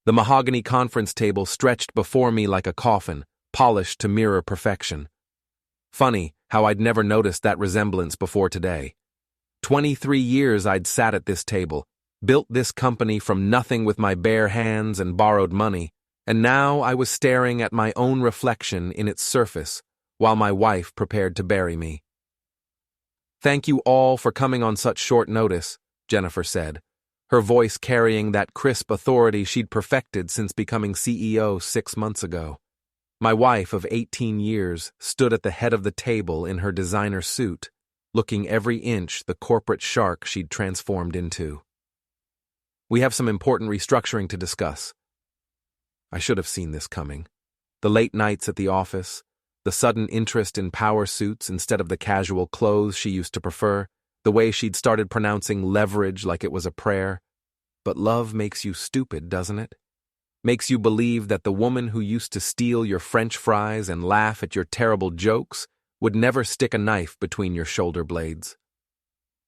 The mahogany conference table stretched before me like a coffin, polished to mirror perfection. Funny how I'd never noticed that resemblance before today. 23 years I'd sat at this table, built this company from nothing with my bare hands and borrowed money, and now I was staring at my own reflection in its surface, while my wife prepared to bury me. "Thank you all for coming on such short notice," Jennifer said, her voice carrying that crisp authority she'd perfected since becoming CEO 6 months ago. My wife of 18 years stood at the head of the table in her designer suit, looking every inch the corporate shark she'd transformed into. "We have some important restructuring to discuss." I should have seen this coming. The late nights at the office, the sudden interest in power suits instead of the casual clothes she used to prefer, the way she'd started pronouncing leverage like it was a prayer. But love makes you stupid, doesn't it? Makes you believe that the woman who used to steal your French fries and laugh at your terrible jokes would never stick a knife between your shoulder blades.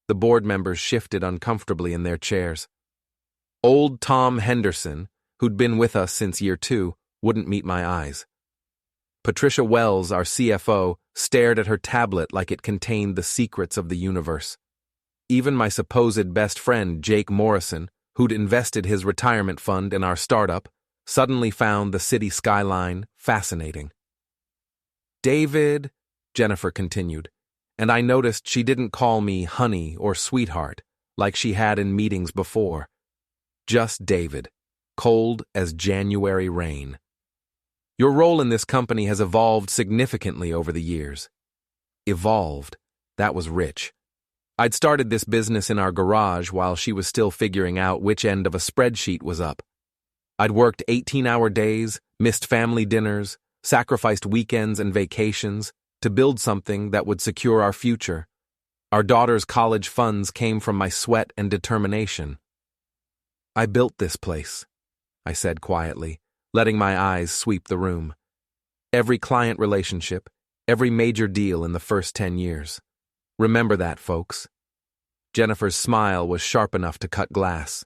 The board members shifted uncomfortably in their chairs. Old Tom Henderson, who'd been with us since year 2, wouldn't meet my eyes. Patricia Wells, our CFO, stared at her tablet like it contained the secrets of the universe. Even my supposed best friend, Jake Morrison, who'd invested his retirement fund in our startup, suddenly found the city skyline fascinating. "David," Jennifer continued, and I noticed she didn't call me honey or sweetheart like she had in meetings before. Just David, cold as January rain. "Your role in this company has evolved significantly over the years." Evolved. That was rich. I'd started this business in our garage while she was still figuring out which end of a spreadsheet was up. I'd worked 18-hour days, missed family dinners, sacrificed weekends and vacations to build something that would secure our future. Our daughter's college funds came from my sweat and determination. "I built this place," I said quietly, letting my eyes sweep the room. "Every client relationship, every major deal in the first 10 years. Remember that, folks." Jennifer's smile was sharp enough to cut glass.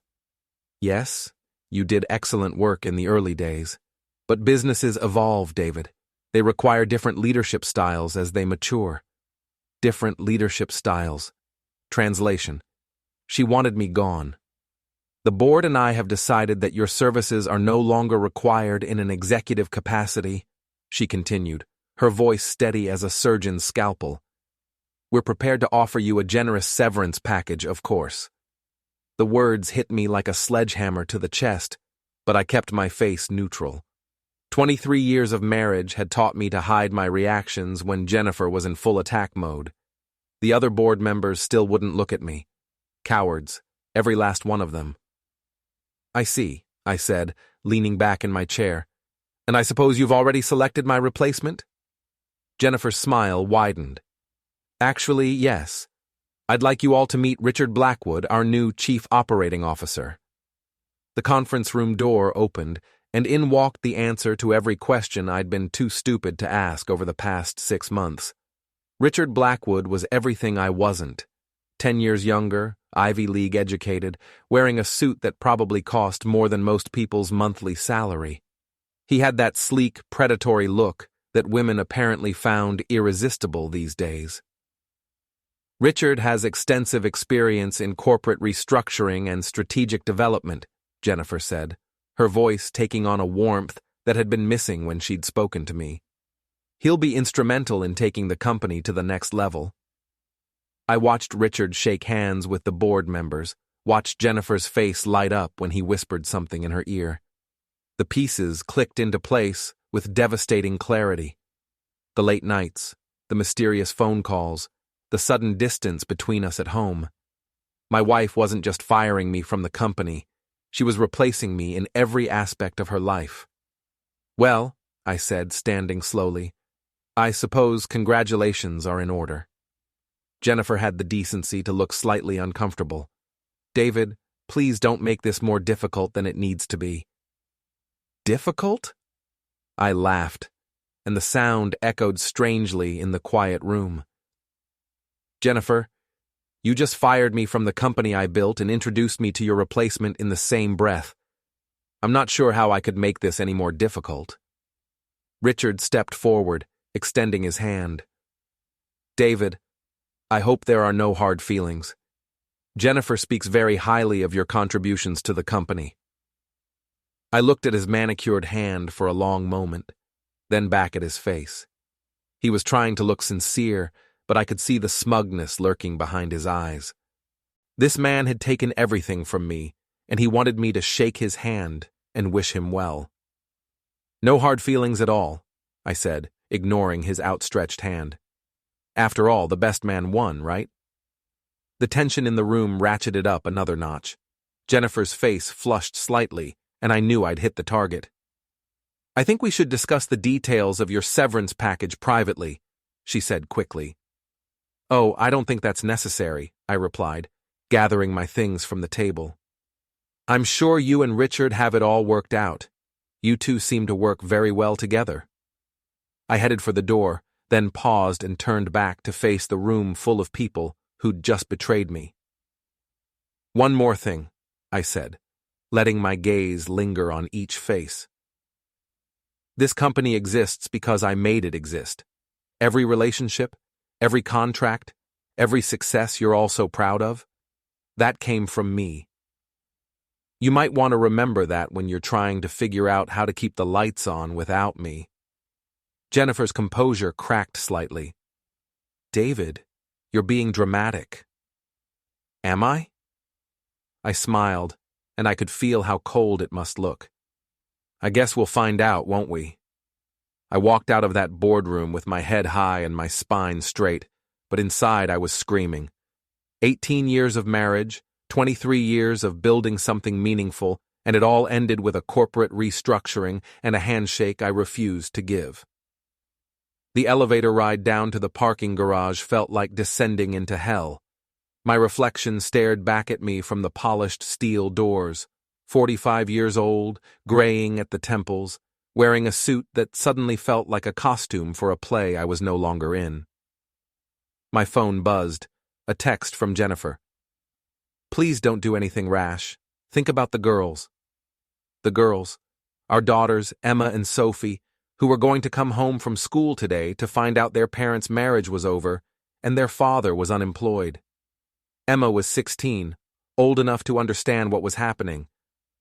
"Yes, you did excellent work in the early days. But businesses evolve, David. They require different leadership styles as they mature." Different leadership styles. Translation. She wanted me gone. "The board and I have decided that your services are no longer required in an executive capacity," she continued, her voice steady as a surgeon's scalpel. "We're prepared to offer you a generous severance package, of course." The words hit me like a sledgehammer to the chest, but I kept my face neutral. 23 years of marriage had taught me to hide my reactions when Jennifer was in full attack mode. The other board members still wouldn't look at me. Cowards, every last one of them. "I see," I said, leaning back in my chair. "And I suppose you've already selected my replacement?" Jennifer's smile widened. "Actually, yes. I'd like you all to meet Richard Blackwood, our new Chief Operating Officer." The conference room door opened, and in walked the answer to every question I'd been too stupid to ask over the past 6 months. Richard Blackwood was everything I wasn't. 10 years younger, Ivy League educated, wearing a suit that probably cost more than most people's monthly salary. He had that sleek, predatory look that women apparently found irresistible these days. "Richard has extensive experience in corporate restructuring and strategic development," Jennifer said, her voice taking on a warmth that had been missing when she'd spoken to me. "He'll be instrumental in taking the company to the next level." I watched Richard shake hands with the board members, watched Jennifer's face light up when he whispered something in her ear. The pieces clicked into place with devastating clarity. The late nights, the mysterious phone calls, the sudden distance between us at home. My wife wasn't just firing me from the company, she was replacing me in every aspect of her life. "Well," I said, standing slowly, "I suppose congratulations are in order." Jennifer had the decency to look slightly uncomfortable. "David, please don't make this more difficult than it needs to be." "Difficult?" I laughed, and the sound echoed strangely in the quiet room. "Jennifer, you just fired me from the company I built and introduced me to your replacement in the same breath. I'm not sure how I could make this any more difficult. Richard stepped forward, extending his hand. David, I hope there are no hard feelings. Jennifer speaks very highly of your contributions to the company. I looked at his manicured hand for a long moment, then back at his face. He was trying to look sincere, but I could see the smugness lurking behind his eyes. This man had taken everything from me, and he wanted me to shake his hand and wish him well. No hard feelings at all, I said, ignoring his outstretched hand. After all, the best man won, right? The tension in the room ratcheted up another notch. Jennifer's face flushed slightly, and I knew I'd hit the target. I think we should discuss the details of your severance package privately, she said quickly. Oh, I don't think that's necessary, I replied, gathering my things from the table. I'm sure you and Richard have it all worked out. You two seem to work very well together. I headed for the door, then paused and turned back to face the room full of people who'd just betrayed me. One more thing, I said, letting my gaze linger on each face. This company exists because I made it exist. Every relationship, every contract, every success you're all so proud of, that came from me. You might want to remember that when you're trying to figure out how to keep the lights on without me. Jennifer's composure cracked slightly. David, you're being dramatic. Am I? I smiled, and I could feel how cold it must look. I guess we'll find out, won't we? I walked out of that boardroom with my head high and my spine straight, but inside I was screaming. 18 years of marriage, 23 years of building something meaningful, and it all ended with a corporate restructuring and a handshake I refused to give. The elevator ride down to the parking garage felt like descending into hell. My reflection stared back at me from the polished steel doors, 45 years old, graying at the temples, wearing a suit that suddenly felt like a costume for a play I was no longer in. My phone buzzed, a text from Jennifer. Please don't do anything rash. Think about the girls. The girls, our daughters, Emma and Sophie, who were going to come home from school today to find out their parents' marriage was over and their father was unemployed. Emma was 16, old enough to understand what was happening.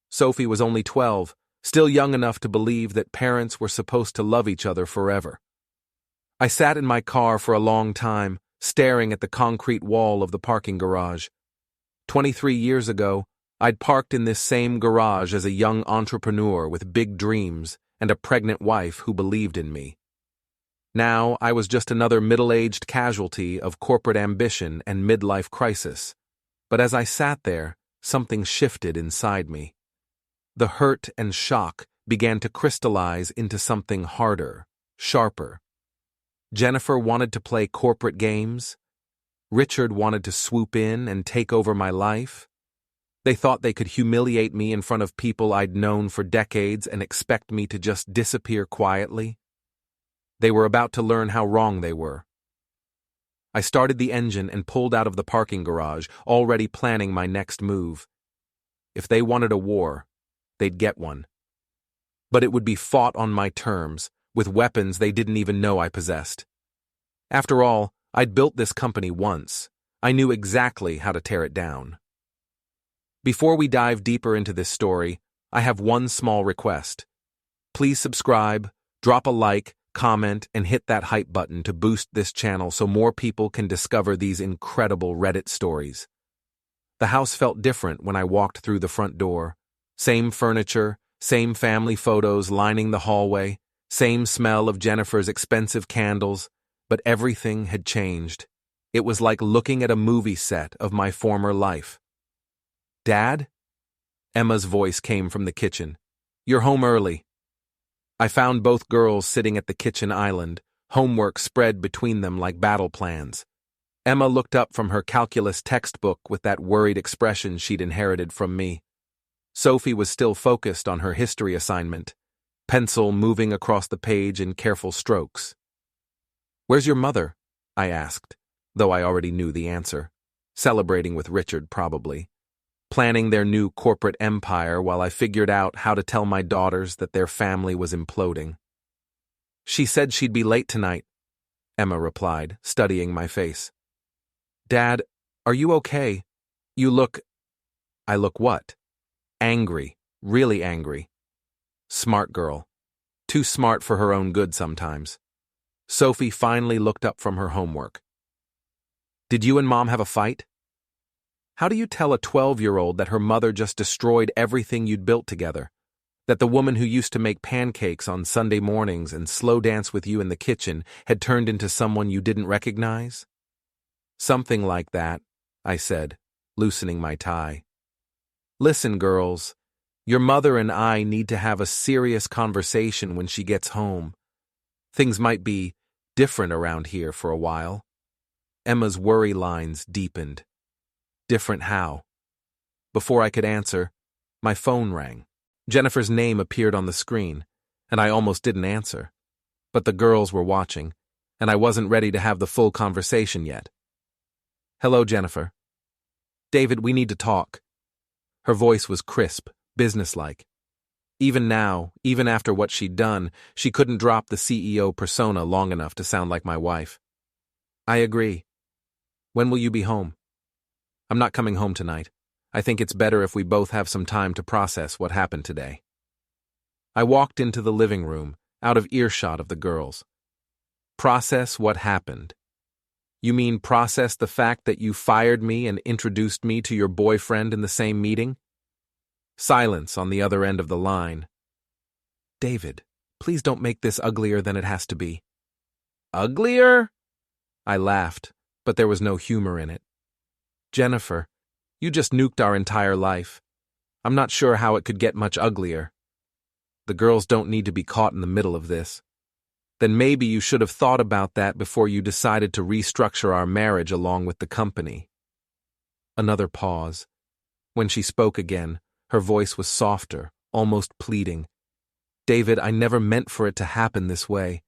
Sophie was only 12, still young enough to believe that parents were supposed to love each other forever. I sat in my car for a long time, staring at the concrete wall of the parking garage. 23 years ago, I'd parked in this same garage as a young entrepreneur with big dreams and a pregnant wife who believed in me. Now I was just another middle-aged casualty of corporate ambition and midlife crisis. But as I sat there, something shifted inside me. The hurt and shock began to crystallize into something harder, sharper. Jennifer wanted to play corporate games. Richard wanted to swoop in and take over my life. They thought they could humiliate me in front of people I'd known for decades and expect me to just disappear quietly. They were about to learn how wrong they were. I started the engine and pulled out of the parking garage, already planning my next move. If they wanted a war, they'd get one. But it would be fought on my terms, with weapons they didn't even know I possessed. After all, I'd built this company once. I knew exactly how to tear it down. Before we dive deeper into this story, I have one small request. Please subscribe, drop a like, comment, and hit that hype button to boost this channel so more people can discover these incredible Reddit stories. The house felt different when I walked through the front door. Same furniture, same family photos lining the hallway, same smell of Jennifer's expensive candles, but everything had changed. It was like looking at a movie set of my former life. Dad? Emma's voice came from the kitchen. You're home early. I found both girls sitting at the kitchen island, homework spread between them like battle plans. Emma looked up from her calculus textbook with that worried expression she'd inherited from me. Sophie was still focused on her history assignment, pencil moving across the page in careful strokes. Where's your mother? I asked, though I already knew the answer. Celebrating with Richard, probably. planning their new corporate empire while I figured out how to tell my daughters that their family was imploding. She said she'd be late tonight, Emma replied, studying my face. Dad, are you okay? You look… I look what? Angry, really angry. Smart girl. Too smart for her own good sometimes. Sophie finally looked up from her homework. Did you and Mom have a fight? How do you tell a 12-year-old that her mother just destroyed everything you'd built together? That the woman who used to make pancakes on Sunday mornings and slow dance with you in the kitchen had turned into someone you didn't recognize? Something like that, I said, loosening my tie. Listen, girls, your mother and I need to have a serious conversation when she gets home. Things might be different around here for a while. Emma's worry lines deepened. Different how? Before I could answer, my phone rang. Jennifer's name appeared on the screen, and I almost didn't answer. But the girls were watching, and I wasn't ready to have the full conversation yet. Hello, Jennifer. David, we need to talk. Her voice was crisp, businesslike. Even now, even after what she'd done, she couldn't drop the CEO persona long enough to sound like my wife. I agree. When will you be home? I'm not coming home tonight. I think it's better if we both have some time to process what happened today. I walked into the living room, out of earshot of the girls. Process what happened. You mean process the fact that you fired me and introduced me to your boyfriend in the same meeting? Silence on the other end of the line. David, please don't make this uglier than it has to be. Uglier? I laughed, but there was no humor in it. Jennifer, you just nuked our entire life. I'm not sure how it could get much uglier. The girls don't need to be caught in the middle of this. Then maybe you should have thought about that before you decided to restructure our marriage along with the company. Another pause. When she spoke again, her voice was softer, almost pleading. David, I never meant for it to happen this way.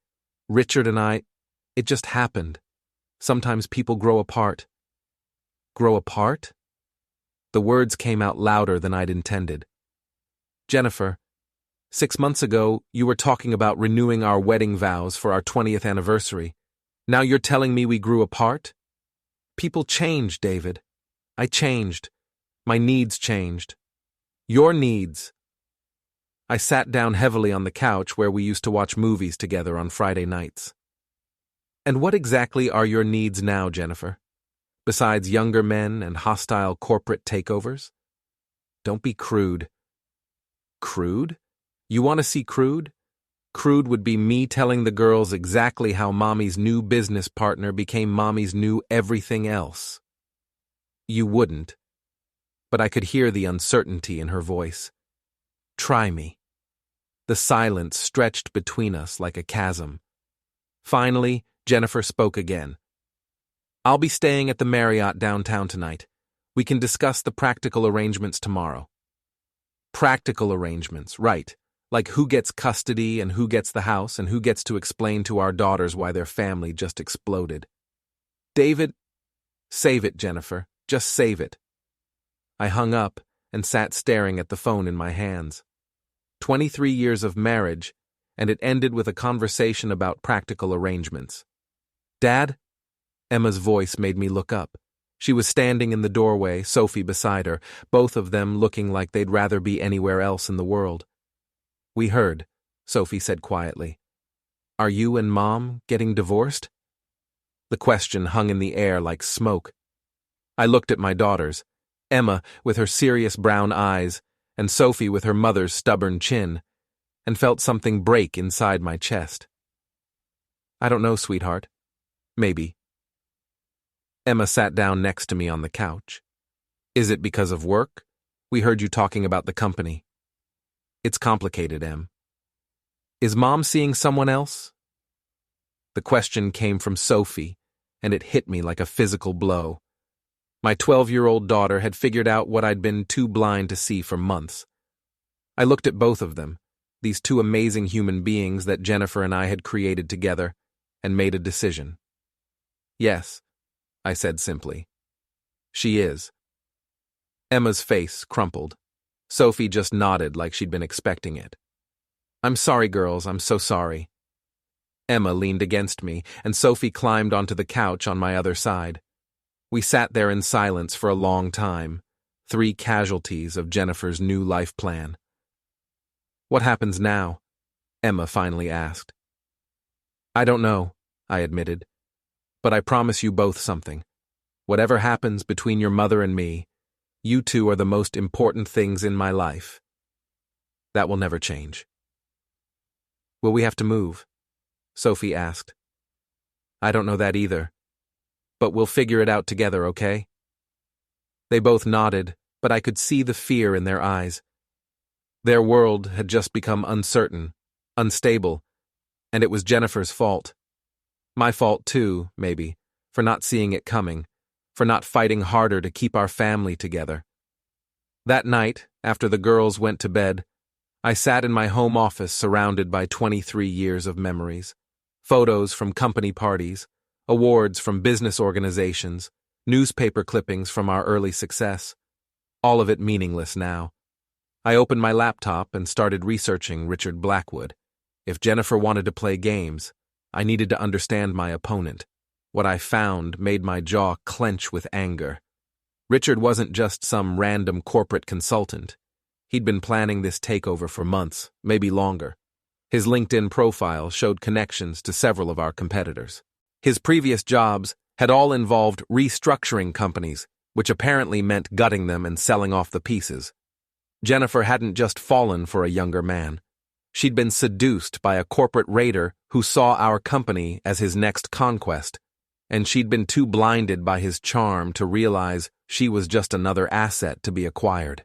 Richard and I, it just happened. Sometimes people grow apart. Grow apart? The words came out louder than I'd intended. Jennifer, 6 months ago, you were talking about renewing our wedding vows for our 20th anniversary. Now you're telling me we grew apart? People change, David. I changed. My needs changed. Your needs. I sat down heavily on the couch where we used to watch movies together on Friday nights. And what exactly are your needs now, Jennifer? Besides younger men and hostile corporate takeovers? Don't be crude. Crude? You want to see crude? Crude would be me telling the girls exactly how Mommy's new business partner became Mommy's new everything else. You wouldn't. But I could hear the uncertainty in her voice. Try me. The silence stretched between us like a chasm. Finally, Jennifer spoke again. I'll be staying at the Marriott downtown tonight. We can discuss the practical arrangements tomorrow. Practical arrangements, right. Like who gets custody and who gets the house and who gets to explain to our daughters why their family just exploded. David, save it, Jennifer. Just save it. I hung up and sat staring at the phone in my hands. 23 years of marriage, and it ended with a conversation about practical arrangements. Dad? Emma's voice made me look up. She was standing in the doorway, Sophie beside her, both of them looking like they'd rather be anywhere else in the world. We heard, Sophie said quietly. Are you and Mom getting divorced? The question hung in the air like smoke. I looked at my daughters, Emma with her serious brown eyes, and Sophie with her mother's stubborn chin, and felt something break inside my chest. I don't know, sweetheart. Maybe. Emma sat down next to me on the couch. Is it because of work? We heard you talking about the company. It's complicated, Em. Is Mom seeing someone else? The question came from Sophie, and it hit me like a physical blow. My 12-year-old daughter had figured out what I'd been too blind to see for months. I looked at both of them, these two amazing human beings that Jennifer and I had created together, and made a decision. Yes, I said simply. She is. Emma's face crumpled. Sophie just nodded like she'd been expecting it. I'm sorry, girls, I'm so sorry. Emma leaned against me, and Sophie climbed onto the couch on my other side. We sat there in silence for a long time, 3 casualties of Jennifer's new life plan. What happens now? Emma finally asked. I don't know, I admitted. But I promise you both something. Whatever happens between your mother and me, you two are the most important things in my life. That will never change. Will we have to move? Sophie asked. I don't know that either. But we'll figure it out together, okay? They both nodded, but I could see the fear in their eyes. Their world had just become uncertain, unstable, and it was Jennifer's fault. My fault too, maybe, for not seeing it coming, for not fighting harder to keep our family together. That night, after the girls went to bed, I sat in my home office surrounded by 23 years of memories. Photos from company parties, awards from business organizations, newspaper clippings from our early success. All of it meaningless now. I opened my laptop and started researching Richard Blackwood. If Jennifer wanted to play games, I needed to understand my opponent. What I found made my jaw clench with anger. Richard wasn't just some random corporate consultant. He'd been planning this takeover for months, maybe longer. His LinkedIn profile showed connections to several of our competitors. His previous jobs had all involved restructuring companies, which apparently meant gutting them and selling off the pieces. Jennifer hadn't just fallen for a younger man. She'd been seduced by a corporate raider who saw our company as his next conquest, and she'd been too blinded by his charm to realize she was just another asset to be acquired.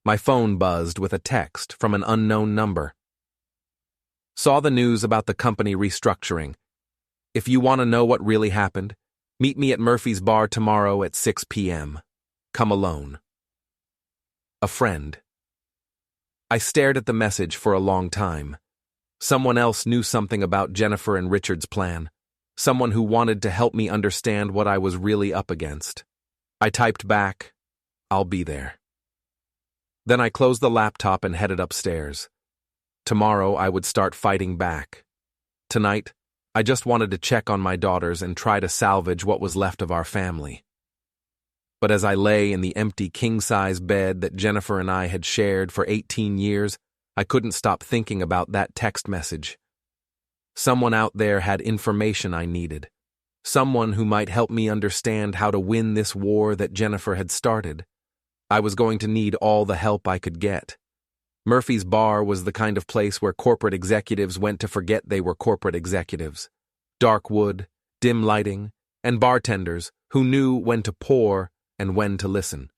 My phone buzzed with a text from an unknown number. Saw the news about the company restructuring. If you want to know what really happened, meet me at Murphy's Bar tomorrow at 6 p.m. Come alone. A friend. I stared at the message for a long time. Someone else knew something about Jennifer and Richard's plan. Someone who wanted to help me understand what I was really up against. I typed back, I'll be there. Then I closed the laptop and headed upstairs. Tomorrow I would start fighting back. Tonight, I just wanted to check on my daughters and try to salvage what was left of our family. But as I lay in the empty king-size bed that Jennifer and I had shared for 18 years, I couldn't stop thinking about that text message. Someone out there had information I needed. Someone who might help me understand how to win this war that Jennifer had started. I was going to need all the help I could get. Murphy's Bar was the kind of place where corporate executives went to forget they were corporate executives. Dark wood, dim lighting, and bartenders who knew when to pour and when to listen.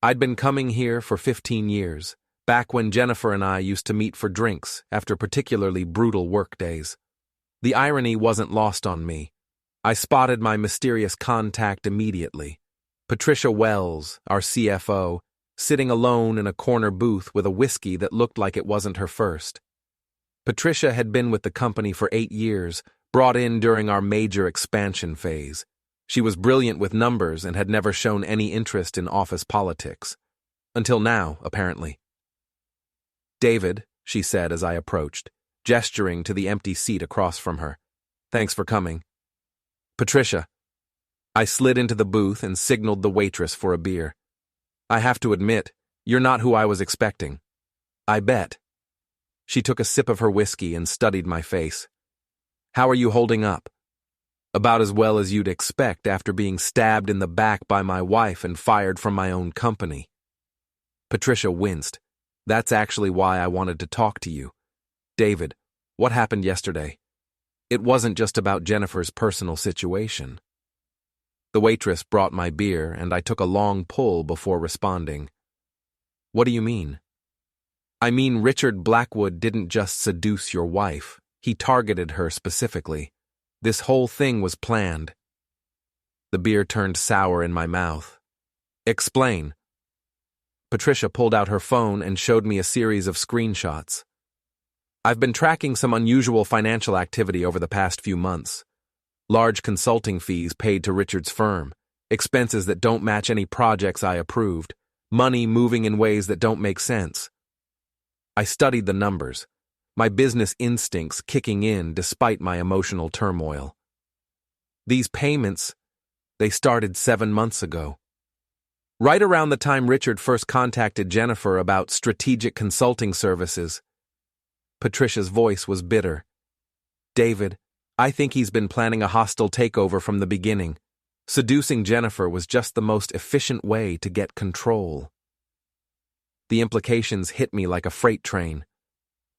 I'd been coming here for 15 years, back when Jennifer and I used to meet for drinks after particularly brutal work days. The irony wasn't lost on me. I spotted my mysterious contact immediately. Patricia Wells, our CFO, sitting alone in a corner booth with a whiskey that looked like it wasn't her first. Patricia had been with the company for 8 years, brought in during our major expansion phase. She was brilliant with numbers and had never shown any interest in office politics. Until now, apparently. David, she said as I approached, gesturing to the empty seat across from her. Thanks for coming. Patricia. I slid into the booth and signaled the waitress for a beer. I have to admit, you're not who I was expecting. I bet. She took a sip of her whiskey and studied my face. How are you holding up? About as well as you'd expect after being stabbed in the back by my wife and fired from my own company. Patricia winced. That's actually why I wanted to talk to you. David, what happened yesterday? It wasn't just about Jennifer's personal situation. The waitress brought my beer, and I took a long pull before responding. What do you mean? I mean Richard Blackwood didn't just seduce your wife. He targeted her specifically. This whole thing was planned. The beer turned sour in my mouth. Explain. Patricia pulled out her phone and showed me a series of screenshots. I've been tracking some unusual financial activity over the past few months. Large consulting fees paid to Richard's firm. expenses that don't match any projects I approved, money moving in ways that don't make sense. I studied the numbers, my business instincts kicking in despite my emotional turmoil. These payments, they started 7 months ago. Right around the time Richard first contacted Jennifer about strategic consulting services. Patricia's voice was bitter. David, I think he's been planning a hostile takeover from the beginning. Seducing Jennifer was just the most efficient way to get control. The implications hit me like a freight train.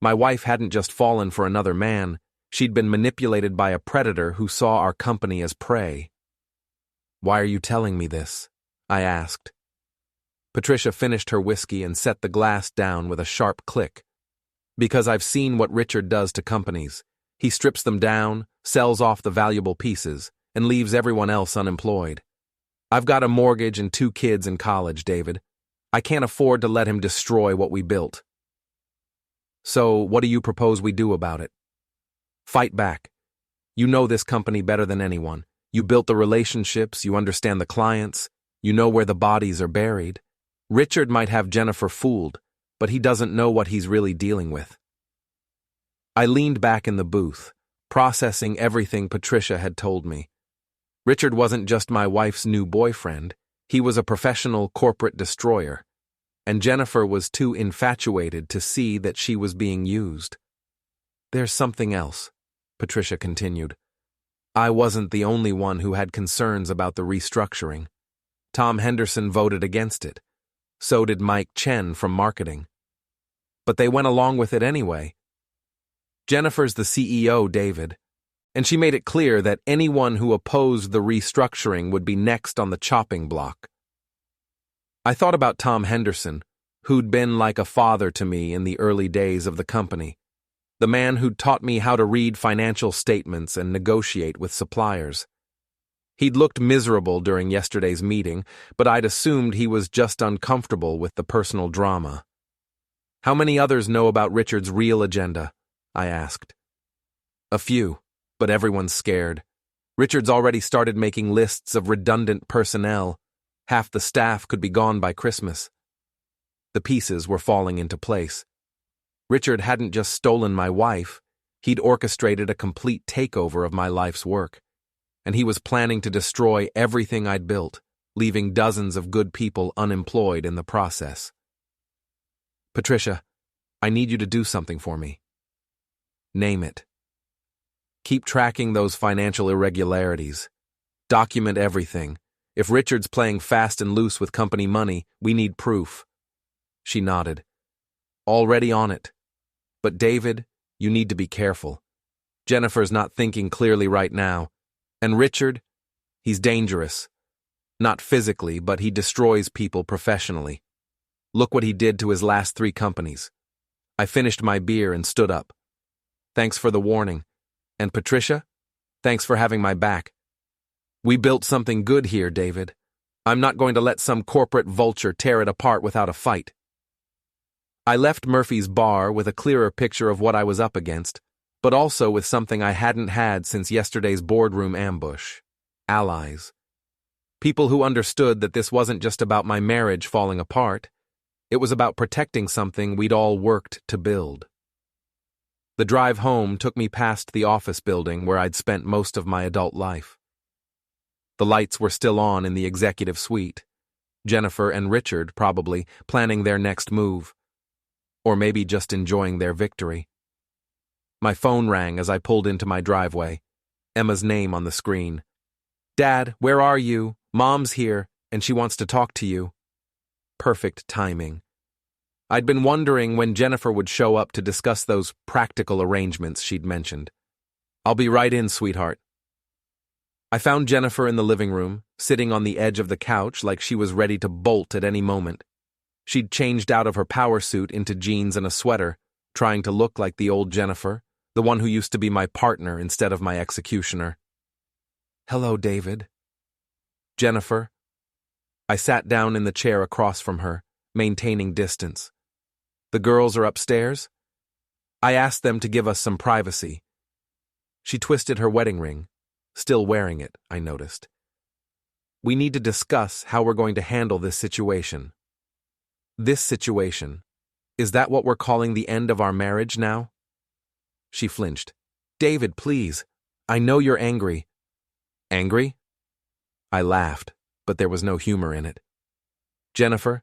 My wife hadn't just fallen for another man, she'd been manipulated by a predator who saw our company as prey. Why are you telling me this? I asked. Patricia finished her whiskey and set the glass down with a sharp click. Because I've seen what Richard does to companies. He strips them down, sells off the valuable pieces, and leaves everyone else unemployed. I've got a mortgage and 2 kids in college, David. I can't afford to let him destroy what we built. So, what do you propose we do about it? Fight back. You know this company better than anyone. You built the relationships, you understand the clients, you know where the bodies are buried. Richard might have Jennifer fooled, but he doesn't know what he's really dealing with. I leaned back in the booth, processing everything Patricia had told me. Richard wasn't just my wife's new boyfriend, he was a professional corporate destroyer, and Jennifer was too infatuated to see that she was being used. There's something else, Patricia continued. I wasn't the only one who had concerns about the restructuring. Tom Henderson voted against it. So did Mike Chen from marketing. But they went along with it anyway. Jennifer's the CEO, David, and she made it clear that anyone who opposed the restructuring would be next on the chopping block. I thought about Tom Henderson, who'd been like a father to me in the early days of the company, the man who'd taught me how to read financial statements and negotiate with suppliers. He'd looked miserable during yesterday's meeting, but I'd assumed he was just uncomfortable with the personal drama. How many others know about Richard's real agenda? I asked. A few, but everyone's scared. Richard's already started making lists of redundant personnel. Half the staff could be gone by Christmas. The pieces were falling into place. Richard hadn't just stolen my wife, he'd orchestrated a complete takeover of my life's work. And he was planning to destroy everything I'd built, leaving dozens of good people unemployed in the process. Patricia, I need you to do something for me. Name it. Keep tracking those financial irregularities. Document everything. If Richard's playing fast and loose with company money, we need proof. She nodded. Already on it. But David, you need to be careful. Jennifer's not thinking clearly right now. And Richard, he's dangerous. Not physically, but he destroys people professionally. Look what he did to his last 3 companies. I finished my beer and stood up. Thanks for the warning. And Patricia, thanks for having my back. We built something good here, David. I'm not going to let some corporate vulture tear it apart without a fight. I left Murphy's bar with a clearer picture of what I was up against, but also with something I hadn't had since yesterday's boardroom ambush. Allies. People who understood that this wasn't just about my marriage falling apart. It was about protecting something we'd all worked to build. The drive home took me past the office building where I'd spent most of my adult life. The lights were still on in the executive suite. Jennifer and Richard, probably, planning their next move. Or maybe just enjoying their victory. My phone rang as I pulled into my driveway. Emma's name on the screen. Dad, where are you? Mom's here, and she wants to talk to you. Perfect timing. I'd been wondering when Jennifer would show up to discuss those practical arrangements she'd mentioned. I'll be right in, sweetheart. I found Jennifer in the living room, sitting on the edge of the couch like she was ready to bolt at any moment. She'd changed out of her power suit into jeans and a sweater, trying to look like the old Jennifer, the one who used to be my partner instead of my executioner. Hello, David. Jennifer. I sat down in the chair across from her, maintaining distance. The girls are upstairs? I asked them to give us some privacy. She twisted her wedding ring, still wearing it, I noticed. We need to discuss how we're going to handle this situation. This situation. Is that what we're calling the end of our marriage now? She flinched. David, please. I know you're angry. Angry? I laughed, but there was no humor in it. Jennifer,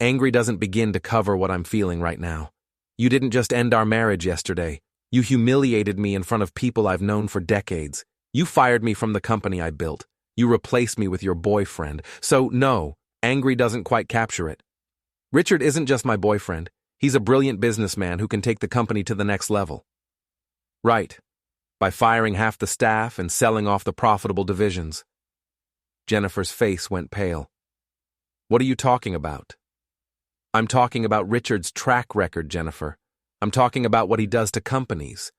angry doesn't begin to cover what I'm feeling right now. You didn't just end our marriage yesterday. You humiliated me in front of people I've known for decades. You fired me from the company I built. You replaced me with your boyfriend. So, no, angry doesn't quite capture it. Richard isn't just my boyfriend. He's a brilliant businessman who can take the company to the next level. Right. By firing half the staff and selling off the profitable divisions. Jennifer's face went pale. What are you talking about? I'm talking about Richard's track record, Jennifer. I'm talking about what he does to companies.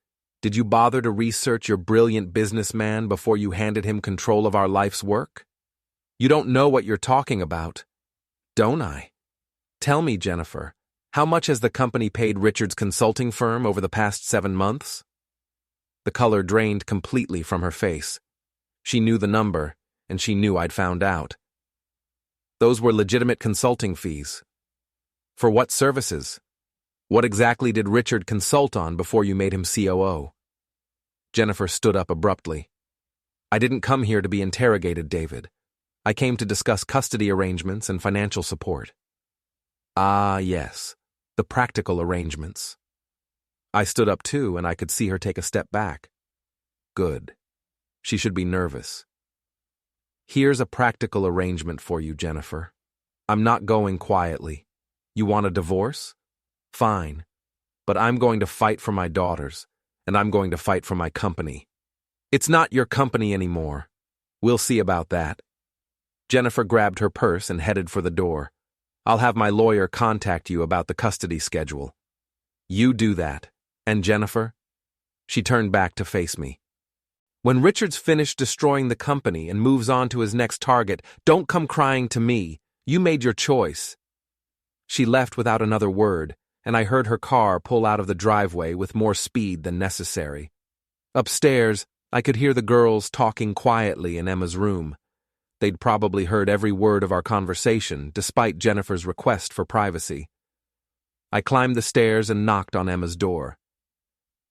Did you bother to research your brilliant businessman before you handed him control of our life's work? You don't know what you're talking about. Don't I? Tell me, Jennifer, how much has the company paid Richard's consulting firm over the past 7 months? The color drained completely from her face. She knew the number, and she knew I'd found out. Those were legitimate consulting fees. For what services? What exactly did Richard consult on before you made him COO? Jennifer stood up abruptly. I didn't come here to be interrogated, David. I came to discuss custody arrangements and financial support. Ah, yes, the practical arrangements. I stood up too, and I could see her take a step back. Good. She should be nervous. Here's a practical arrangement for you, Jennifer. I'm not going quietly. You want a divorce? Fine. But I'm going to fight for my daughters, and I'm going to fight for my company. It's not your company anymore. We'll see about that. Jennifer grabbed her purse and headed for the door. I'll have my lawyer contact you about the custody schedule. You do that. And Jennifer? She turned back to face me. When Richard's finished destroying the company and moves on to his next target, don't come crying to me. You made your choice. She left without another word, and I heard her car pull out of the driveway with more speed than necessary. Upstairs, I could hear the girls talking quietly in Emma's room. They'd probably heard every word of our conversation, despite Jennifer's request for privacy. I climbed the stairs and knocked on Emma's door.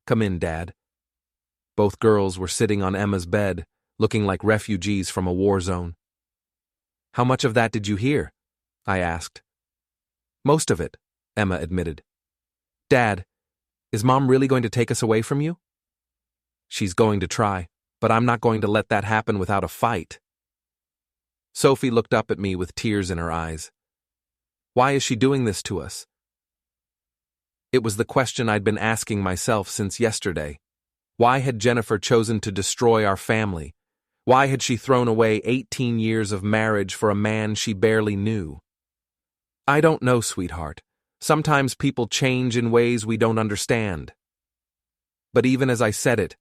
Come in, Dad. Both girls were sitting on Emma's bed, looking like refugees from a war zone. How much of that did you hear? I asked. Most of it, Emma admitted. Dad, is Mom really going to take us away from you? She's going to try, but I'm not going to let that happen without a fight. Sophie looked up at me with tears in her eyes. Why is she doing this to us? It was the question I'd been asking myself since yesterday. Why had Jennifer chosen to destroy our family? Why had she thrown away 18 years of marriage for a man she barely knew? I don't know, sweetheart. Sometimes people change in ways we don't understand. But even as I said it,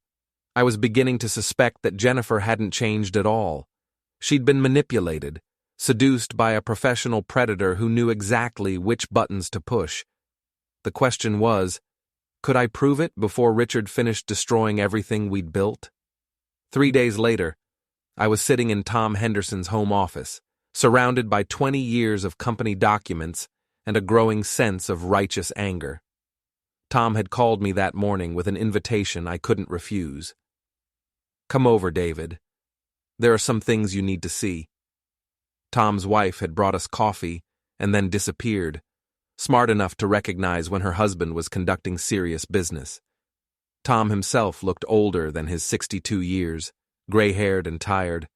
I was beginning to suspect that Jennifer hadn't changed at all. She'd been manipulated, seduced by a professional predator who knew exactly which buttons to push. The question was, could I prove it before Richard finished destroying everything we'd built? 3 days later, I was sitting in Tom Henderson's home office, surrounded by 20 years of company documents and a growing sense of righteous anger. Tom had called me that morning with an invitation I couldn't refuse. Come over, David. There are some things you need to see. Tom's wife had brought us coffee and then disappeared, smart enough to recognize when her husband was conducting serious business. Tom himself looked older than his 62 years, gray-haired and tired,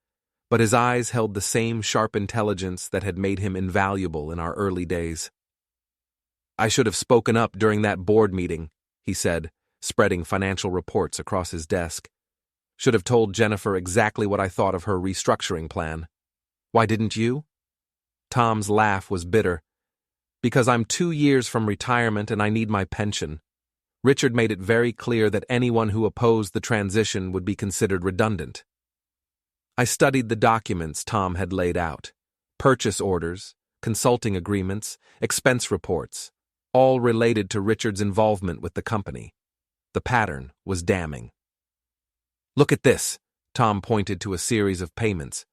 but his eyes held the same sharp intelligence that had made him invaluable in our early days. I should have spoken up during that board meeting, he said, spreading financial reports across his desk. Should have told Jennifer exactly what I thought of her restructuring plan. Why didn't you? Tom's laugh was bitter. Because I'm 2 years from retirement and I need my pension. Richard made it very clear that anyone who opposed the transition would be considered redundant. I studied the documents Tom had laid out. Purchase orders, consulting agreements, expense reports, all related to Richard's involvement with the company. The pattern was damning. Look at this, Tom pointed to a series of payments.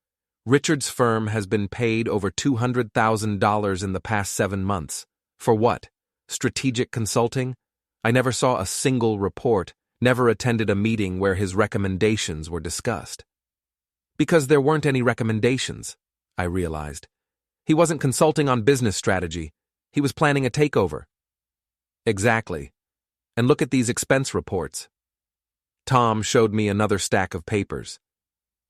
Richard's firm has been paid over $200,000 in the past 7 months. For what? Strategic consulting? I never saw a single report, never attended a meeting where his recommendations were discussed. Because there weren't any recommendations, I realized. He wasn't consulting on business strategy. He was planning a takeover. Exactly. And look at these expense reports. Tom showed me another stack of papers.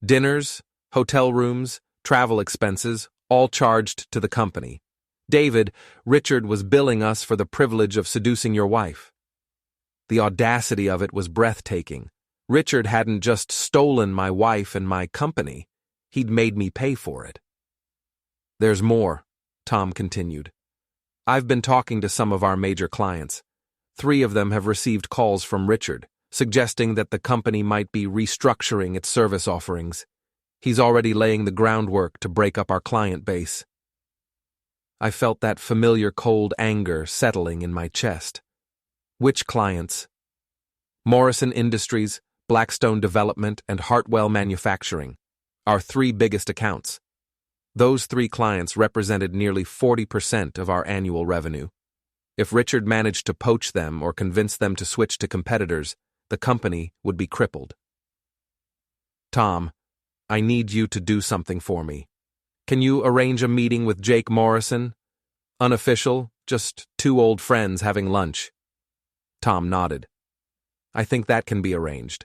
Dinners, hotel rooms, travel expenses, all charged to the company. David, Richard was billing us for the privilege of seducing your wife. The audacity of it was breathtaking. Richard hadn't just stolen my wife and my company. He'd made me pay for it. There's more, Tom continued. I've been talking to some of our major clients. 3 of them have received calls from Richard, suggesting that the company might be restructuring its service offerings. He's already laying the groundwork to break up our client base. I felt that familiar cold anger settling in my chest. Which clients? Morrison Industries, Blackstone Development, and Hartwell Manufacturing, our 3 biggest accounts. Those 3 clients represented nearly 40% of our annual revenue. If Richard managed to poach them or convince them to switch to competitors, the company would be crippled. Tom, I need you to do something for me. Can you arrange a meeting with Jake Morrison? Unofficial, just 2 old friends having lunch. Tom nodded. I think that can be arranged.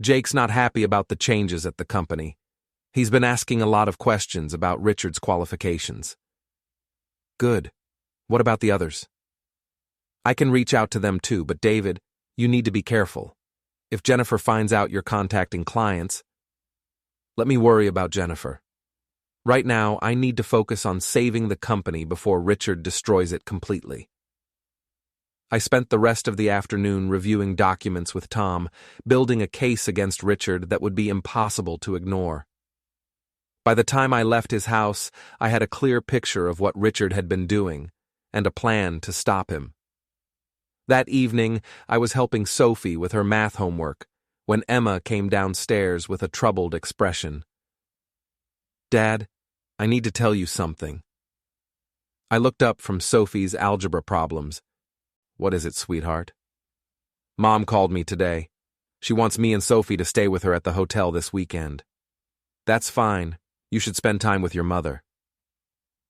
Jake's not happy about the changes at the company. He's been asking a lot of questions about Richard's qualifications. Good. What about the others? I can reach out to them too, but David, you need to be careful. If Jennifer finds out you're contacting clients, let me worry about Jennifer. Right now, I need to focus on saving the company before Richard destroys it completely. I spent the rest of the afternoon reviewing documents with Tom, building a case against Richard that would be impossible to ignore. By the time I left his house, I had a clear picture of what Richard had been doing, and a plan to stop him. That evening, I was helping Sophie with her math homework, when Emma came downstairs with a troubled expression. Dad, I need to tell you something. I looked up from Sophie's algebra problems. What is it, sweetheart? Mom called me today. She wants me and Sophie to stay with her at the hotel this weekend. That's fine. You should spend time with your mother.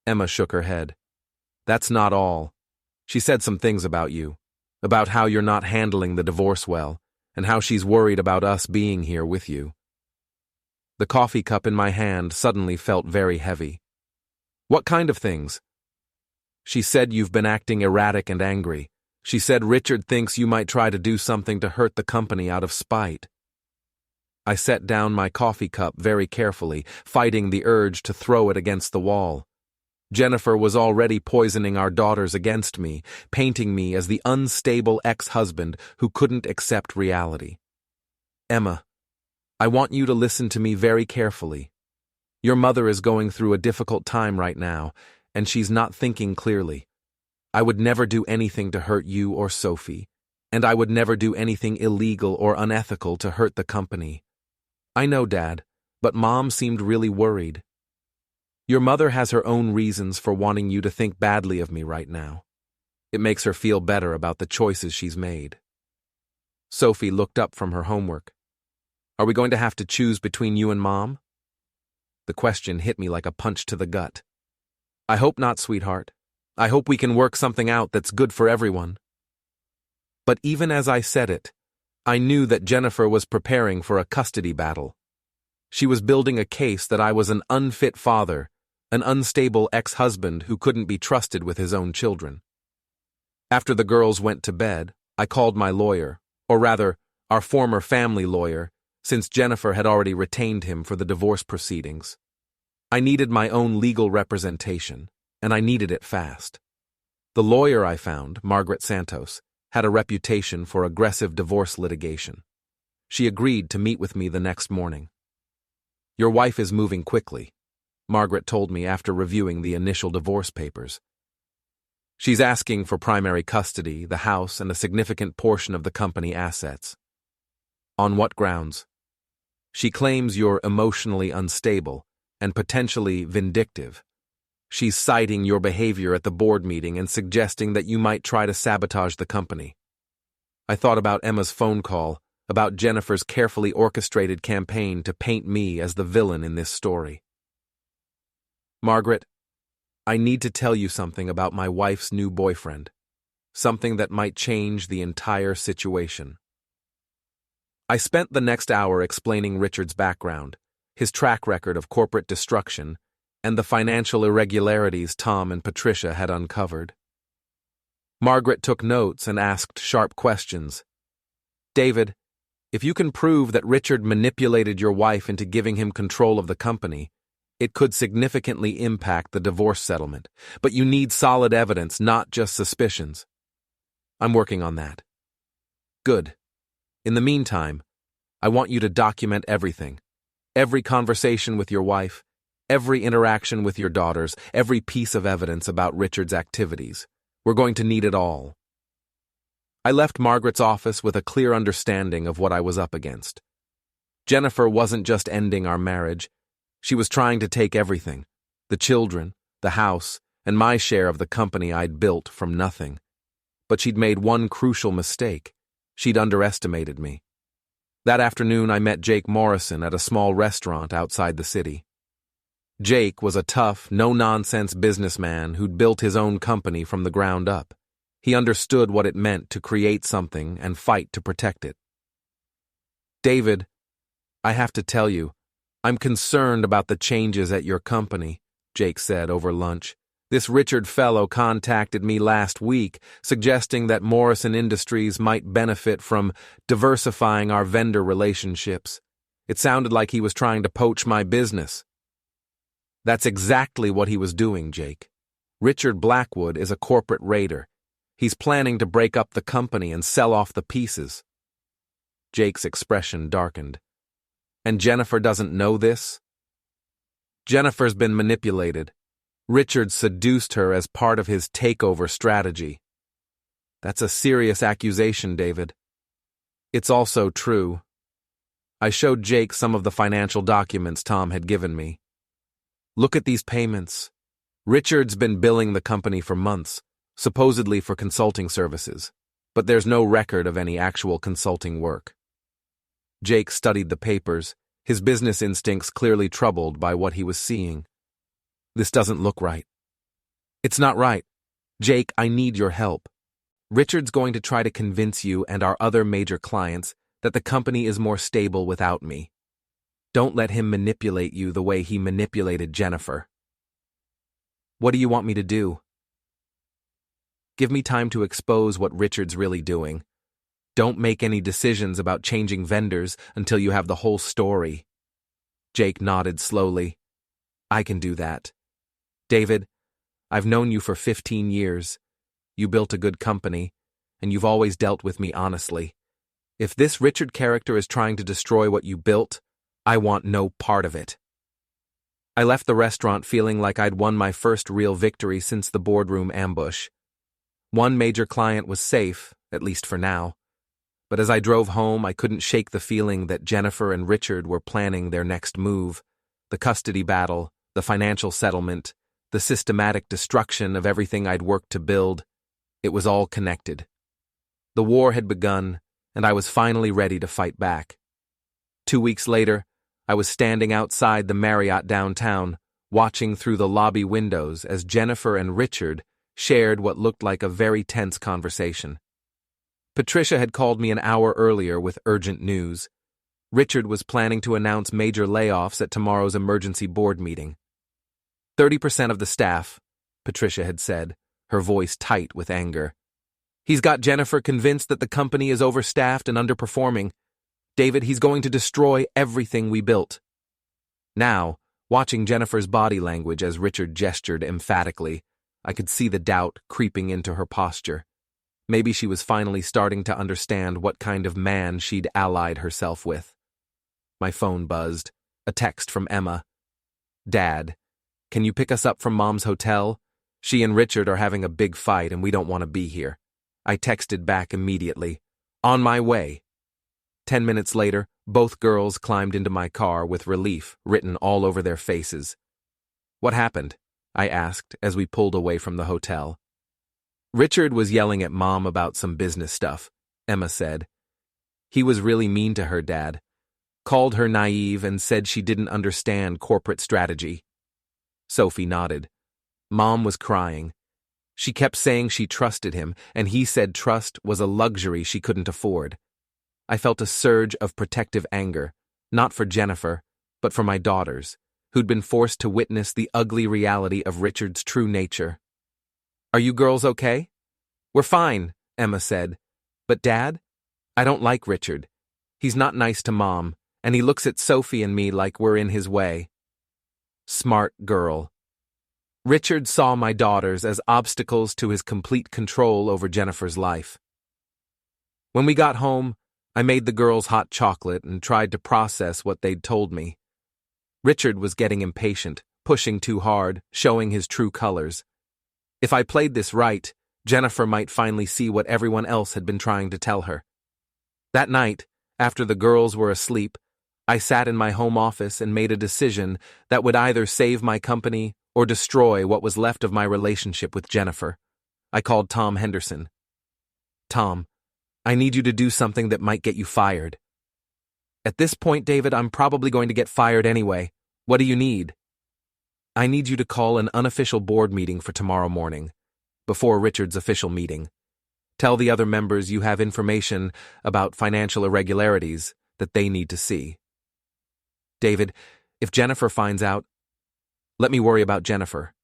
Emma shook her head. That's not all. She said some things about you, about how you're not handling the divorce well, and how she's worried about us being here with you. The coffee cup in my hand suddenly felt very heavy. What kind of things? She said you've been acting erratic and angry. She said Richard thinks you might try to do something to hurt the company out of spite. I set down my coffee cup very carefully, fighting the urge to throw it against the wall. Jennifer was already poisoning our daughters against me, painting me as the unstable ex-husband who couldn't accept reality. Emma, I want you to listen to me very carefully. Your mother is going through a difficult time right now, and she's not thinking clearly. I would never do anything to hurt you or Sophie, and I would never do anything illegal or unethical to hurt the company. I know, Dad, but Mom seemed really worried. Your mother has her own reasons for wanting you to think badly of me right now. It makes her feel better about the choices she's made. Sophie looked up from her homework. Are we going to have to choose between you and Mom? The question hit me like a punch to the gut. I hope not, sweetheart. I hope we can work something out that's good for everyone. But even as I said it, I knew that Jennifer was preparing for a custody battle. She was building a case that I was an unfit father, an unstable ex-husband who couldn't be trusted with his own children. After the girls went to bed, I called my lawyer, or rather, our former family lawyer, since Jennifer had already retained him for the divorce proceedings. I needed my own legal representation, and I needed it fast. The lawyer I found, Margaret Santos, had a reputation for aggressive divorce litigation. She agreed to meet with me the next morning. Your wife is moving quickly, Margaret told me after reviewing the initial divorce papers. She's asking for primary custody, the house, and a significant portion of the company assets. On what grounds? She claims you're emotionally unstable and potentially vindictive. She's citing your behavior at the board meeting and suggesting that you might try to sabotage the company. I thought about Emma's phone call, about Jennifer's carefully orchestrated campaign to paint me as the villain in this story. Margaret, I need to tell you something about my wife's new boyfriend. Something that might change the entire situation. I spent the next hour explaining Richard's background, his track record of corporate destruction, and the financial irregularities Tom and Patricia had uncovered. Margaret took notes and asked sharp questions. David, if you can prove that Richard manipulated your wife into giving him control of the company, it could significantly impact the divorce settlement, but you need solid evidence, not just suspicions. I'm working on that. Good. In the meantime, I want you to document everything. Every conversation with your wife, every interaction with your daughters, every piece of evidence about Richard's activities. We're going to need it all. I left Margaret's office with a clear understanding of what I was up against. Jennifer wasn't just ending our marriage. She was trying to take everything, the children, the house, and my share of the company I'd built from nothing. But she'd made one crucial mistake. She'd underestimated me. That afternoon, I met Jake Morrison at a small restaurant outside the city. Jake was a tough, no-nonsense businessman who'd built his own company from the ground up. He understood what it meant to create something and fight to protect it. David, I have to tell you, I'm concerned about the changes at your company, Jake said over lunch. This Richard fellow contacted me last week, suggesting that Morrison Industries might benefit from diversifying our vendor relationships. It sounded like he was trying to poach my business. That's exactly what he was doing, Jake. Richard Blackwood is a corporate raider. He's planning to break up the company and sell off the pieces. Jake's expression darkened. And Jennifer doesn't know this? Jennifer's been manipulated. Richard seduced her as part of his takeover strategy. That's a serious accusation, David. It's also true. I showed Jake some of the financial documents Tom had given me. Look at these payments. Richard's been billing the company for months, supposedly for consulting services, but there's no record of any actual consulting work. Jake studied the papers, his business instincts clearly troubled by what he was seeing. This doesn't look right. It's not right. Jake, I need your help. Richard's going to try to convince you and our other major clients that the company is more stable without me. Don't let him manipulate you the way he manipulated Jennifer. What do you want me to do? Give me time to expose what Richard's really doing. Don't make any decisions about changing vendors until you have the whole story. Jake nodded slowly. I can do that. David, I've known you for 15 years. You built a good company, and you've always dealt with me honestly. If this Richard character is trying to destroy what you built, I want no part of it. I left the restaurant feeling like I'd won my first real victory since the boardroom ambush. One major client was safe, at least for now. But as I drove home, I couldn't shake the feeling that Jennifer and Richard were planning their next move. The custody battle, the financial settlement, the systematic destruction of everything I'd worked to build. It was all connected. The war had begun, and I was finally ready to fight back. 2 weeks later, I was standing outside the Marriott downtown, watching through the lobby windows as Jennifer and Richard shared what looked like a very tense conversation. Patricia had called me an hour earlier with urgent news. Richard was planning to announce major layoffs at tomorrow's emergency board meeting. 30% of the staff, Patricia had said, her voice tight with anger. He's got Jennifer convinced that the company is overstaffed and underperforming. David, he's going to destroy everything we built. Now, watching Jennifer's body language as Richard gestured emphatically, I could see the doubt creeping into her posture. Maybe she was finally starting to understand what kind of man she'd allied herself with. My phone buzzed. A text from Emma. Dad, can you pick us up from Mom's hotel? She and Richard are having a big fight and we don't want to be here. I texted back immediately. On my way. 10 minutes later, Both girls climbed into my car with relief written all over their faces. "What happened?" I asked as we pulled away from the hotel. "Richard was yelling at Mom about some business stuff," Emma said. "He was really mean to her, Dad. Called her naive and said she didn't understand corporate strategy." Sophie nodded. Mom was crying. She kept saying she trusted him, and he said trust was a luxury she couldn't afford. I felt a surge of protective anger, not for Jennifer, but for my daughters, who'd been forced to witness the ugly reality of Richard's true nature. "Are you girls okay?" "We're fine," Emma said. "But Dad? I don't like Richard. He's not nice to Mom, and he looks at Sophie and me like we're in his way." Smart girl. Richard saw my daughters as obstacles to his complete control over Jennifer's life. When we got home, I made the girls hot chocolate and tried to process what they'd told me. Richard was getting impatient, pushing too hard, showing his true colors. If I played this right, Jennifer might finally see what everyone else had been trying to tell her. That night, after the girls were asleep, I sat in my home office and made a decision that would either save my company or destroy what was left of my relationship with Jennifer. I called Tom Henderson. "Tom, I need you to do something that might get you fired." "At this point, David, I'm probably going to get fired anyway. What do you need?" "I need you to call an unofficial board meeting for tomorrow morning, before Richard's official meeting. Tell the other members you have information about financial irregularities that they need to see." "David, if Jennifer finds out..." "Let me worry about Jennifer.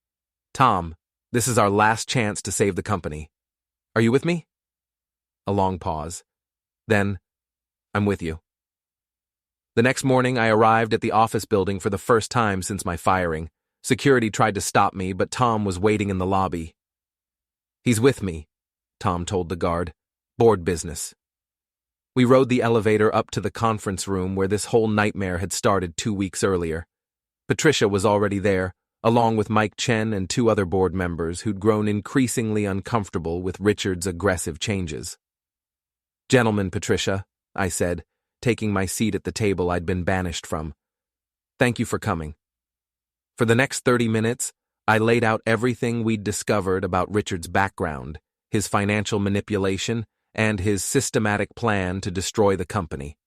Tom, this is our last chance to save the company. Are you with me?" A long pause. Then, "I'm with you." The next morning, I arrived at the office building for the first time since my firing. Security tried to stop me, but Tom was waiting in the lobby. "He's with me," Tom told the guard. "Board business." We rode the elevator up to the conference room where this whole nightmare had started 2 weeks earlier. Patricia was already there, along with Mike Chen and 2 other board members who'd grown increasingly uncomfortable with Richard's aggressive changes. "Gentlemen, Patricia," I said, taking my seat at the table I'd been banished from. "Thank you for coming." For the next 30 minutes, I laid out everything we'd discovered about Richard's background, his financial manipulation, and his systematic plan to destroy the company.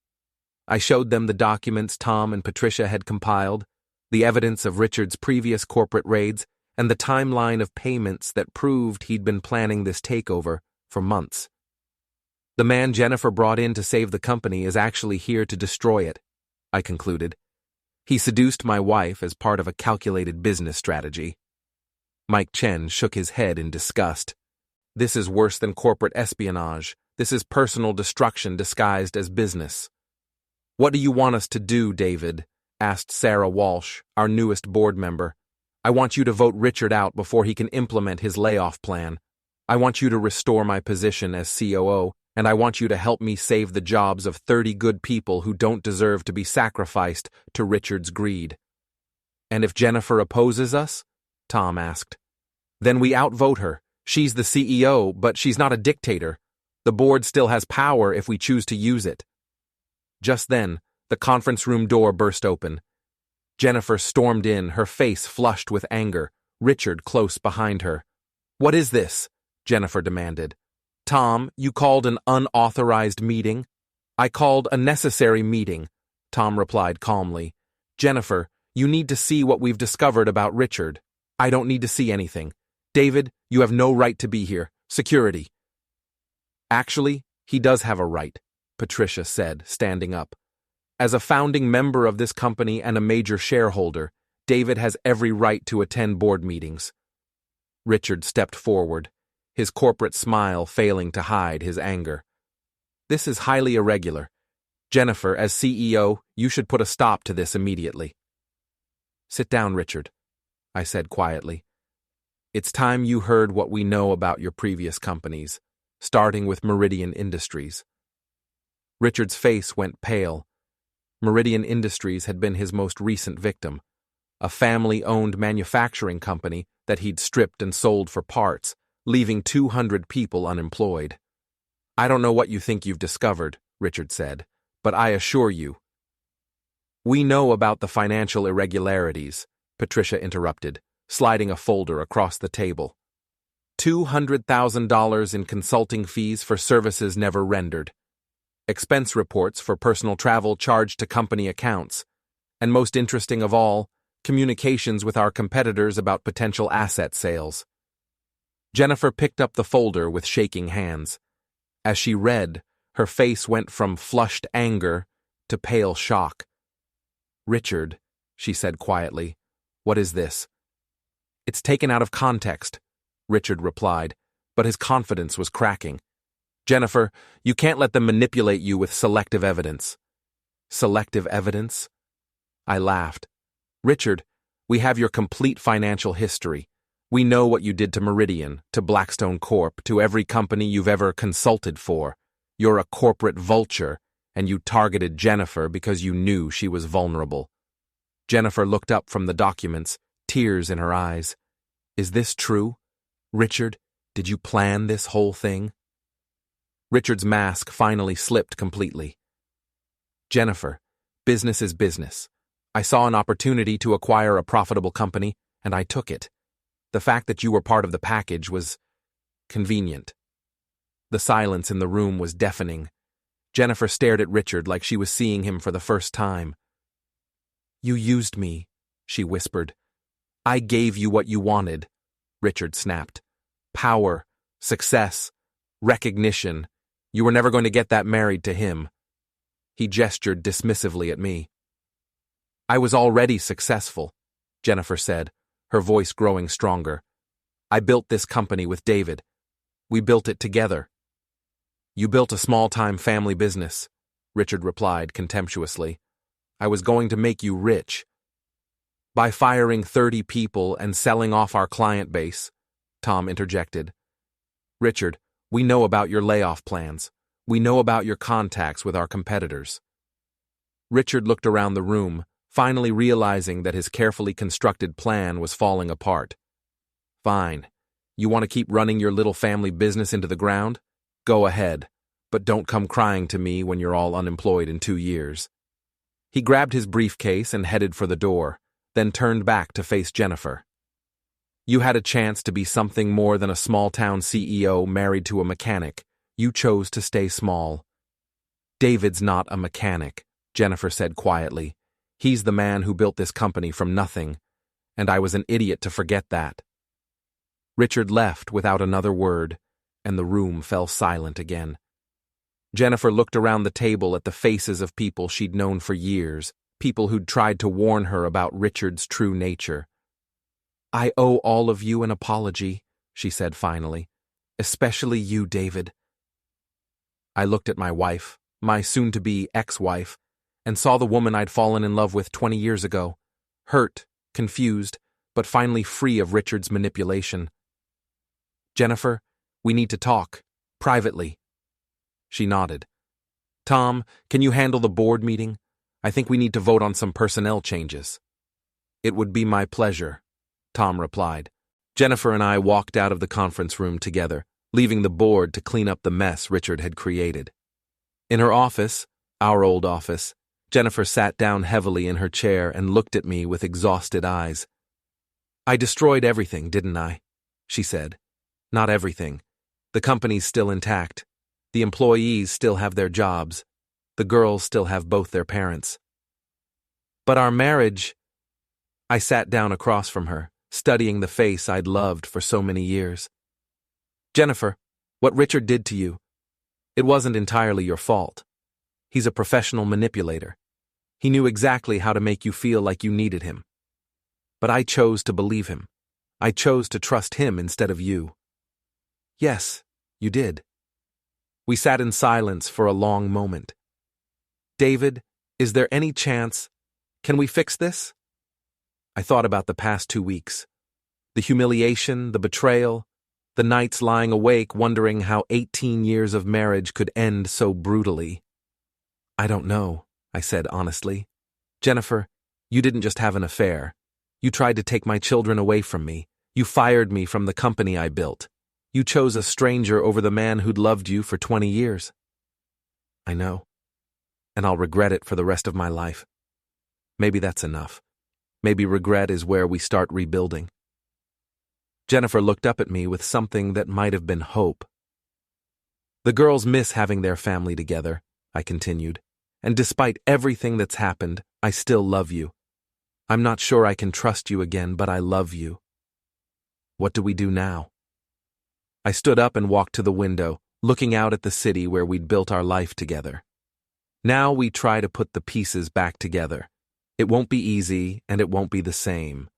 I showed them the documents Tom and Patricia had compiled, the evidence of Richard's previous corporate raids, and the timeline of payments that proved he'd been planning this takeover for months. "The man Jennifer brought in to save the company is actually here to destroy it," I concluded. "He seduced my wife as part of a calculated business strategy." Mike Chen shook his head in disgust. "This is worse than corporate espionage. This is personal destruction disguised as business." "What do you want us to do, David?" asked Sarah Walsh, our newest board member. "I want you to vote Richard out before he can implement his layoff plan. I want you to restore my position as COO, and I want you to help me save the jobs of 30 good people who don't deserve to be sacrificed to Richard's greed." "And if Jennifer opposes us?" Tom asked. "Then we outvote her. She's the CEO, but she's not a dictator. The board still has power if we choose to use it." Just then, the conference room door burst open. Jennifer stormed in, her face flushed with anger, Richard close behind her. "What is this?" Jennifer demanded. "Tom, you called an unauthorized meeting?" "I called a necessary meeting," Tom replied calmly. "Jennifer, you need to see what we've discovered about Richard." "I don't need to see anything. David, you have no right to be here. Security." "Actually, he does have a right," Patricia said, standing up. "As a founding member of this company and a major shareholder, David has every right to attend board meetings." Richard stepped forward, his corporate smile failing to hide his anger. "This is highly irregular. Jennifer, as CEO, you should put a stop to this immediately." "Sit down, Richard," I said quietly. "It's time you heard what we know about your previous companies, starting with Meridian Industries." Richard's face went pale. Meridian Industries had been his most recent victim, a family-owned manufacturing company that he'd stripped and sold for parts, leaving 200 people unemployed. "I don't know what you think you've discovered," Richard said, "but I assure you, We know about the financial irregularities, Patricia interrupted, sliding a folder across the table. $200,000 in consulting fees for services never rendered. Expense reports for personal travel charged to company accounts. And most interesting of all, communications with our competitors about potential asset sales. Jennifer picked up the folder with shaking hands. As she read, her face went from flushed anger to pale shock. "Richard," she said quietly, "what is this?" "It's taken out of context," Richard replied, but his confidence was cracking. "Jennifer, you can't let them manipulate you with selective evidence." "Selective evidence?" I laughed. "Richard, we have your complete financial history. We know what you did to Meridian, to Blackstone Corp., to every company you've ever consulted for. You're a corporate vulture, and you targeted Jennifer because you knew she was vulnerable." Jennifer looked up from the documents, tears in her eyes. "Is this true? Richard, did you plan this whole thing?" Richard's mask finally slipped completely. "Jennifer, business is business. I saw an opportunity to acquire a profitable company, and I took it. The fact that you were part of the package was convenient." The silence in the room was deafening. Jennifer stared at Richard like she was seeing him for the first time. "You used me," she whispered. "I gave you what you wanted," Richard snapped. "Power, success, recognition. You were never going to get that married to him." He gestured dismissively at me. "I was already successful," Jennifer said, her voice growing stronger. "I built this company with David. We built it together." "You built a small-time family business," Richard replied contemptuously. "I was going to make you rich." "By firing 30 people and selling off our client base," Tom interjected. "Richard, we know about your layoff plans. We know about your contacts with our competitors." Richard looked around the room, finally realizing that his carefully constructed plan was falling apart. "Fine. You want to keep running your little family business into the ground? Go ahead, but don't come crying to me when you're all unemployed in 2 years." He grabbed his briefcase and headed for the door, then turned back to face Jennifer. "You had a chance to be something more than a small-town CEO married to a mechanic. You chose to stay small." "David's not a mechanic," Jennifer said quietly. "He's the man who built this company from nothing, and I was an idiot to forget that." Richard left without another word, and the room fell silent again. Jennifer looked around the table at the faces of people she'd known for years, people who'd tried to warn her about Richard's true nature. "I owe all of you an apology," she said finally. "Especially you, David." I looked at my wife, my soon-to-be ex-wife, and saw the woman I'd fallen in love with 20 years ago, hurt, confused, but finally free of Richard's manipulation. "Jennifer, we need to talk, privately." She nodded. "Tom, can you handle the board meeting? I think we need to vote on some personnel changes." "It would be my pleasure," Tom replied. Jennifer and I walked out of the conference room together, leaving the board to clean up the mess Richard had created. In her office, our old office, Jennifer sat down heavily in her chair and looked at me with exhausted eyes. "I destroyed everything, didn't I?" she said. "Not everything. The company's still intact. The employees still have their jobs. The girls still have both their parents. But our marriage—" I sat down across from her, studying the face I'd loved for so many years. "Jennifer, what Richard did to you, it wasn't entirely your fault. He's a professional manipulator. He knew exactly how to make you feel like you needed him. But I chose to believe him. I chose to trust him instead of you." "Yes, you did." We sat in silence for a long moment. "David, is there any chance? Can we fix this?" I thought about the past 2 weeks. The humiliation, the betrayal, the nights lying awake wondering how 18 years of marriage could end so brutally. "I don't know," I said honestly. "Jennifer, you didn't just have an affair. You tried to take my children away from me. You fired me from the company I built. You chose a stranger over the man who'd loved you for 20 years. "I know, and I'll regret it for the rest of my life." Maybe that's enough. Maybe regret is where we start rebuilding. Jennifer looked up at me with something that might have been hope. The girls miss having their family together, I continued, and despite everything that's happened, I still love you. I'm not sure I can trust you again, but I love you. What do we do now? I stood up and walked to the window, looking out at the city where we'd built our life together. Now we try to put the pieces back together. It won't be easy, and it won't be the same.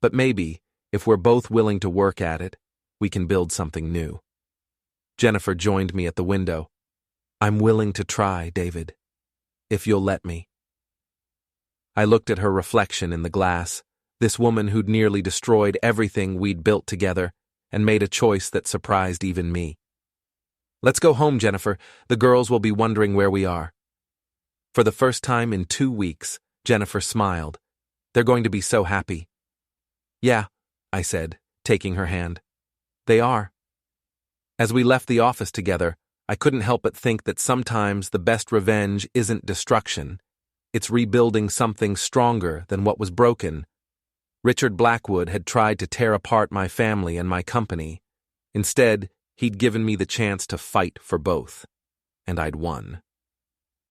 But maybe, if we're both willing to work at it, we can build something new. Jennifer joined me at the window. I'm willing to try, David, if you'll let me. I looked at her reflection in the glass, this woman who'd nearly destroyed everything we'd built together, and made a choice that surprised even me. Let's go home, Jennifer. The girls will be wondering where we are. For the first time in 2 weeks, Jennifer smiled. They're going to be so happy. Yeah, I said, taking her hand. They are. As we left the office together, I couldn't help but think that sometimes the best revenge isn't destruction. It's rebuilding something stronger than what was broken. Richard Blackwood had tried to tear apart my family and my company. Instead, he'd given me the chance to fight for both. And I'd won.